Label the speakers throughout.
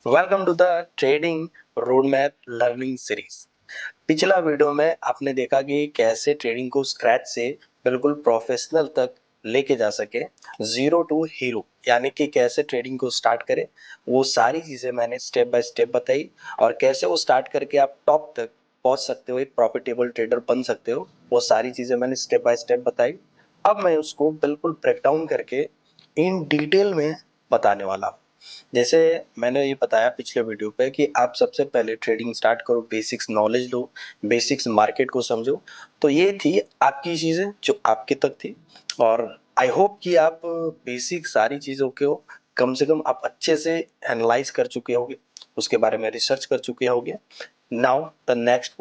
Speaker 1: Welcome to the trading road map learning series. पिछला video में आपने देखा कि कैसे ट्रेडिंग को स्क्रैच से बिल्कुल प्रोफेशनल तक लेके जा सके, जीरो टू हीरो, यानी कि कैसे ट्रेडिंग को स्टार्ट करें। वो सारी चीजें मैंने स्टेप बाय स्टेप बताई और कैसे वो स्टार्ट करके आप टॉप तक पहुंच सकते हो, एक प्रॉफिटेबल ट्रेडर बन सकते हो। वो सारी चीजें मैंने स्टेप बाय स्टेप बताई। अब मैं उसको बिल्कुल ब्रेक डाउन करके इन डिटेल में बताने वाला हूं। जैसे मैंने ये बताया पिछले वीडियो पे कि आप सबसे पहले ट्रेडिंग स्टार्ट करो, बेसिक्स नॉलेज लो, बेसिक्स मार्केट को समझो। तो ये थी आपकी चीजें जो आपके तक थी, और आई होप कि आप बेसिक सारी चीजों को कम से कम आप अच्छे से एनालाइज कर चुके होगे, उसके बारे में रिसर्च कर चुके होगे। Now the next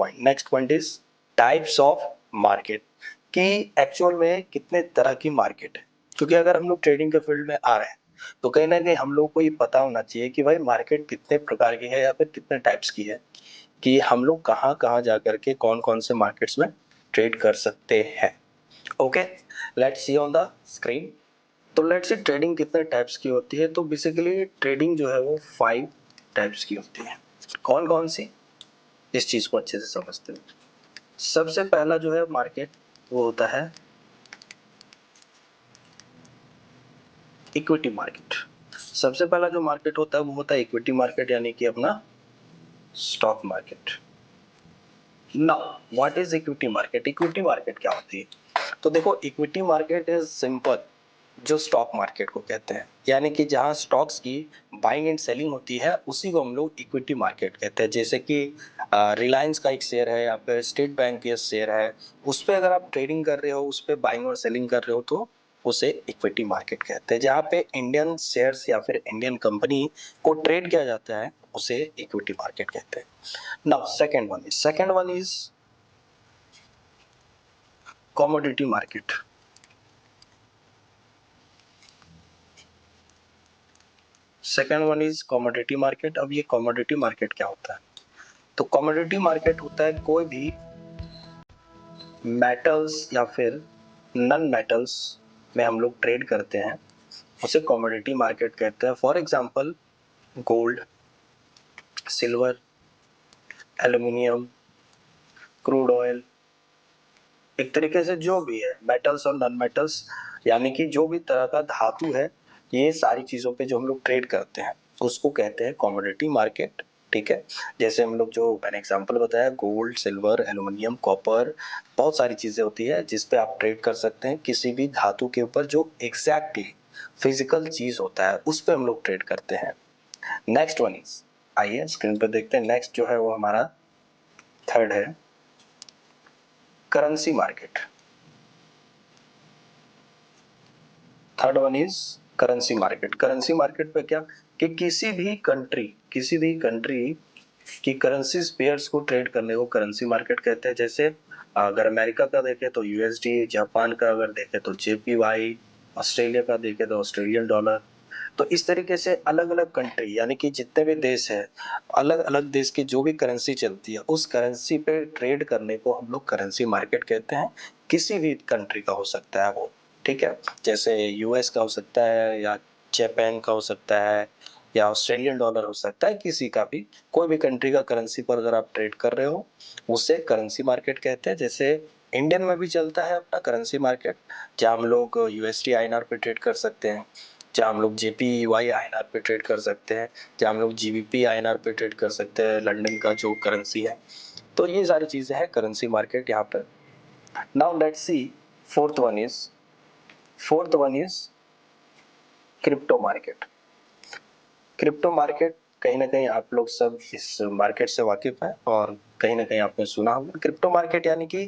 Speaker 1: point is types of market, कि एक्चुअल में कितने तरह की मार्केट है। क्योंकि अगर हम लोग ट्रेडिंग के फील्ड में आ रहे हैं तो कहीं ना कहीं हम लोग को ये पता होना चाहिए कि भाई मार्केट कितने प्रकार की है या फिर कितने टाइप्स की है, कि हम लोग कहाँ कहाँ जा करके कौन कौन से मार्केट्स में ट्रेड कर सकते हैं। Okay, let's see on the screen. तो लेट्स सी ट्रेडिंग कितने टाइप्स की होती है। तो बेसिकली ट्रेडिंग जो है वो 5 टाइप्स की होती है। कौन कौन सी, इस चीज को अच्छे से समझते हैं। सबसे पहला जो है मार्केट, वो होता है इक्विटी मार्केट। सबसे पहला जो मार्केट होता है वो होता है इक्विटी मार्केट, यानी कि अपना stock market. Now what is equity market? Equity market क्या होती है? तो देखो, इक्विटी मार्केट इज सिंपल जो स्टॉक मार्केट को कहते हैं, यानी कि जहां स्टॉक्स की बाइंग एंड सेलिंग होती है उसी को हम लोग इक्विटी मार्केट कहते हैं। जैसे कि रिलायंस का एक शेयर है या फिर स्टेट बैंक का शेयर है, उस पर अगर आप ट्रेडिंग कर रहे हो, उस पर बाइंग और सेलिंग कर रहे हो, तो उसे इक्विटी मार्केट कहते हैं। जहाँ पे इंडियन शेयर्स या फिर इंडियन कंपनी को ट्रेड किया जाता है उसे इक्विटी मार्केट कहते हैं। Now second one is commodity market। Second one is commodity market. अब ये कमोडिटी मार्केट क्या होता है? तो कमोडिटी मार्केट होता है कोई भी मेटल्स या फिर नॉन मेटल्स में हम लोग ट्रेड करते हैं, उसे कमोडिटी मार्केट कहते हैं। For example gold, silver, aluminium, crude oil, एक तरीके से जो भी है मेटल्स और नॉन मेटल्स, यानी कि जो भी तरह का धातु है, ये सारी चीजों पे जो हम लोग ट्रेड करते हैं उसको कहते हैं कमोडिटी मार्केट। ठीक है, जैसे हम लोग जो मैंने एग्जांपल बताया, गोल्ड, सिल्वर, एल्यूमिनियम, कॉपर, बहुत सारी चीजें होती है जिस पे आप ट्रेड कर सकते हैं। किसी भी धातु के ऊपर जो एग्जैक्टली फिजिकल चीज होता है उस पे हम लोग ट्रेड करते हैं। नेक्स्ट वन इज, आइए स्क्रीन पे देखते हैं। नेक्स्ट जो है वो हमारा थर्ड है currency market. Third one is currency market. Currency market पे क्या, कि किसी भी कंट्री की करेंसी पेयर्स को ट्रेड करने को करेंसी मार्केट कहते हैं। जैसे अगर अमेरिका का देखें तो यूएसडी, जापान का अगर देखें तो जेपीवाई, ऑस्ट्रेलिया का देखें तो ऑस्ट्रेलियन डॉलर। तो इस तरीके से अलग अलग कंट्री, यानी कि जितने भी देश है, अलग अलग देश की जो भी करेंसी चलती है उस करेंसी पे ट्रेड करने को हम लोग करेंसी मार्केट कहते हैं। किसी भी कंट्री का हो सकता है वो, ठीक है, जैसे यूएस का हो सकता है, या जापान का हो सकता है, या ऑस्ट्रेलियन डॉलर हो सकता है, किसी का भी, कोई भी कंट्री का करेंसी पर अगर आप ट्रेड कर रहे हो उसे करेंसी मार्केट कहते हैं। जैसे इंडियन में भी चलता है अपना करेंसी मार्केट, जहाँ हम लोग यूएसडी आईएनआर पे ट्रेड कर सकते हैं, जहाँ हम लोग जेपीवाई आईएनआर पे ट्रेड कर सकते हैं, जहाँ हम लोग जीबीपी आईएनआर पे ट्रेड कर सकते हैं, लंदन का जो करेंसी है। तो ये सारी चीजें हैं करेंसी मार्केट यहाँ पर। Now let's C fourth one is fourth one is crypto market. Crypto market, कहीं ना कहीं आप लोग सब इस मार्केट से वाकिफ है और कहीं ना कहीं आपने सुना होगा। क्रिप्टो मार्केट यानी कि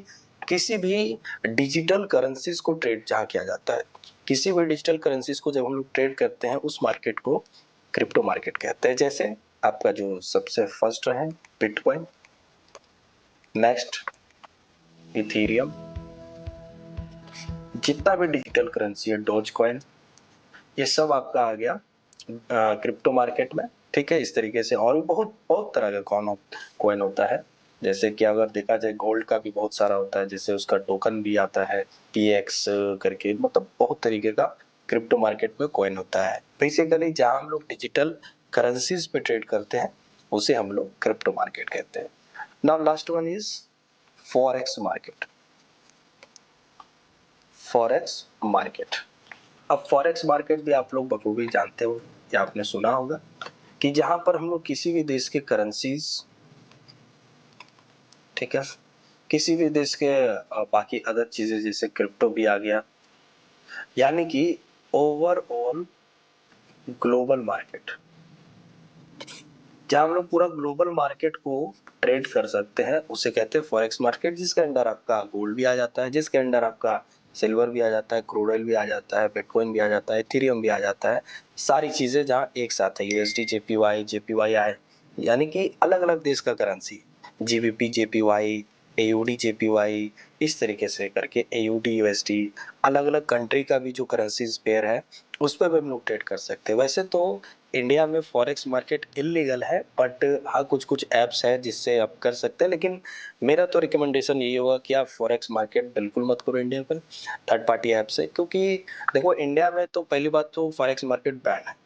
Speaker 1: किसी भी डिजिटल करेंसीज को ट्रेड जहाँ किया जाता है, किसी भी डिजिटल करेंसीज को जब हम लोग ट्रेड करते हैं उस मार्केट को क्रिप्टो मार्केट कहते हैं। जैसे आपका जो सबसे फर्स्ट है बिटकॉइन, नेक्स्ट इथीरियम, जितना भी डिजिटल करेंसी है डॉज कॉइन, ये सब आपका आ गया क्रिप्टो मार्केट में। ठीक है, इस तरीके से और भी बहुत बहुत तरह का कॉइन होता है। जैसे कि अगर देखा जाए गोल्ड का भी बहुत सारा होता है, जैसे उसका टोकन भी आता है पीएक्स करके, मतलब बहुत तरीके का क्रिप्टो मार्केट में कॉइन होता है। बेसिकली जहां हम लोग डिजिटल करेंसीज पे ट्रेड करते हैं उसे हम लोग क्रिप्टो मार्केट कहते हैं। Now last one is forex market. Forex market, अब फॉरेक्स मार्केट भी आप लोग बखूबी जानते हो या आपने सुना होगा कि जहां पर हम लोग किसी भी देश के करेंसीज, ठीक है, किसी भी देश के बाकी अदर चीजें जैसे क्रिप्टो भी आ गया, यानी कि ओवरऑल ग्लोबल मार्केट, जहां हम लोग पूरा ग्लोबल मार्केट को ट्रेड कर सकते हैं उसे कहते हैं फॉरेक्स मार्केट, जिसके अंदर आपका गोल्ड भी आ जाता है, जिसके अंदर आपका सिल्वर भी आ जाता है, क्रूड ऑयल भी आ जाता है, बिटकॉइन भी आ जाता है, इथेरियम भी आ जाता है, सारी चीजें जहां एक साथ है, यूएसडी, जेपीवाई आए, यानी कि अलग अलग देश का currency, GBP JPY, AUD JPY, इस तरीके से करके एयूडी यूएसडी, अलग अलग कंट्री का भी जो करेंसीज पेयर है उस पर भी हम लोग ट्रेड कर सकते हैं। वैसे तो इंडिया में फॉरेक्स मार्केट इलीगल है, बट हाँ कुछ कुछ ऐप्स है जिससे आप कर सकते हैं, लेकिन मेरा तो रिकमेंडेशन यही होगा कि आप फॉरेक्स मार्केट बिल्कुल मत करो इंडिया पर थर्ड पार्टी ऐप से, क्योंकि देखो इंडिया में तो पहली बात तो फॉरेक्स मार्केट बैन है।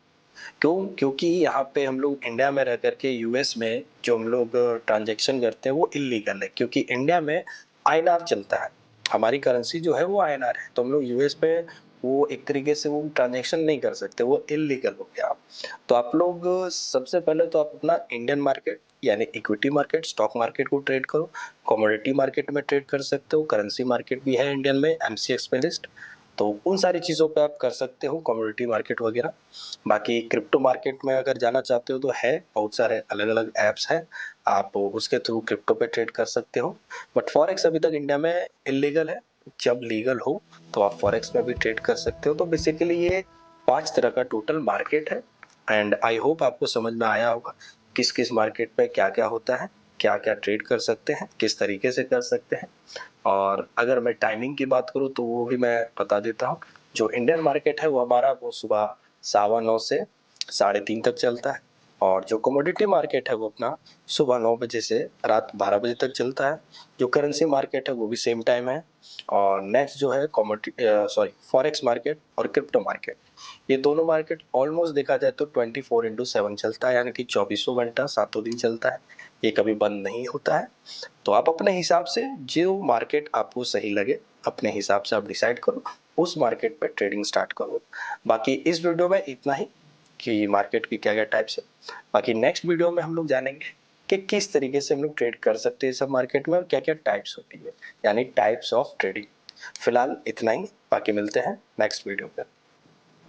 Speaker 1: क्यों? क्योंकि यहाँ पे हम लोग इंडिया में रह करके यूएस में जो हम लोग ट्रांजेक्शन करते हैं वो इलीगल है, क्योंकि इंडिया में आईएनआर चलता है, हमारी करेंसी जो है वो आईएनआर है, तो हम लोग यूएस पे वो एक तरीके से वो ट्रांजेक्शन नहीं कर सकते, वो इलीगल हो गया। तो आप लोग सबसे पहले तो आप अपना इंडियन मार्केट यानी इक्विटी मार्केट, स्टॉक मार्केट को ट्रेड करो, कमोडिटी मार्केट में ट्रेड कर सकते हो, करेंसी मार्केट भी है इंडियन में एमसीएक्स पे लिस्ट, तो उन सारी चीज़ों पे आप कर सकते हो, कमोडिटी मार्केट वगैरह। बाकी क्रिप्टो मार्केट में अगर जाना चाहते हो तो है, बहुत सारे अलग अलग ऐप्स हैं, आप उसके थ्रू क्रिप्टो पे ट्रेड कर सकते हो, बट फॉरेक्स अभी तक इंडिया में इलीगल है। जब लीगल हो तो आप फॉरेक्स में भी ट्रेड कर सकते हो। तो बेसिकली ये 5 तरह का टोटल मार्केट है, एंड आई होप आपको समझ में आया होगा किस किस मार्केट पे क्या क्या होता है, क्या क्या ट्रेड कर सकते हैं, किस तरीके से कर सकते हैं। और अगर मैं टाइमिंग की बात करूँ तो वो भी मैं बता देता हूँ। जो इंडियन मार्केट है वो हमारा वो सुबह 9:15 से 3:30 तक चलता है, और जो कमोडिटी मार्केट है वो अपना सुबह 9 बजे से रात 12 बजे तक चलता है। जो करेंसी मार्केट है वो भी सेम टाइम है। और नेक्स्ट जो है फॉरेक्स मार्केट और क्रिप्टो मार्केट, ये दोनों मार्केट ऑलमोस्ट देखा जाए तो 24/7 चलता है, यानी कि 24 घंटा 7 दिन चलता है, ये कभी बंद नहीं होता है। तो आप अपने हिसाब से जो मार्केट आपको सही लगे अपने हिसाब से आप डिसाइड करो, उस मार्केट पे ट्रेडिंग स्टार्ट करो। बाकी इस वीडियो में इतना ही कि मार्केट की क्या क्या टाइप्स है। बाकी नेक्स्ट वीडियो में हम लोग जानेंगे कि किस तरीके से हम लोग ट्रेड कर सकते हैं सब मार्केट में और क्या क्या टाइप्स होती है, यानी टाइप्स ऑफ ट्रेडिंग। फिलहाल इतना ही, बाकी मिलते हैं नेक्स्ट वीडियो पे।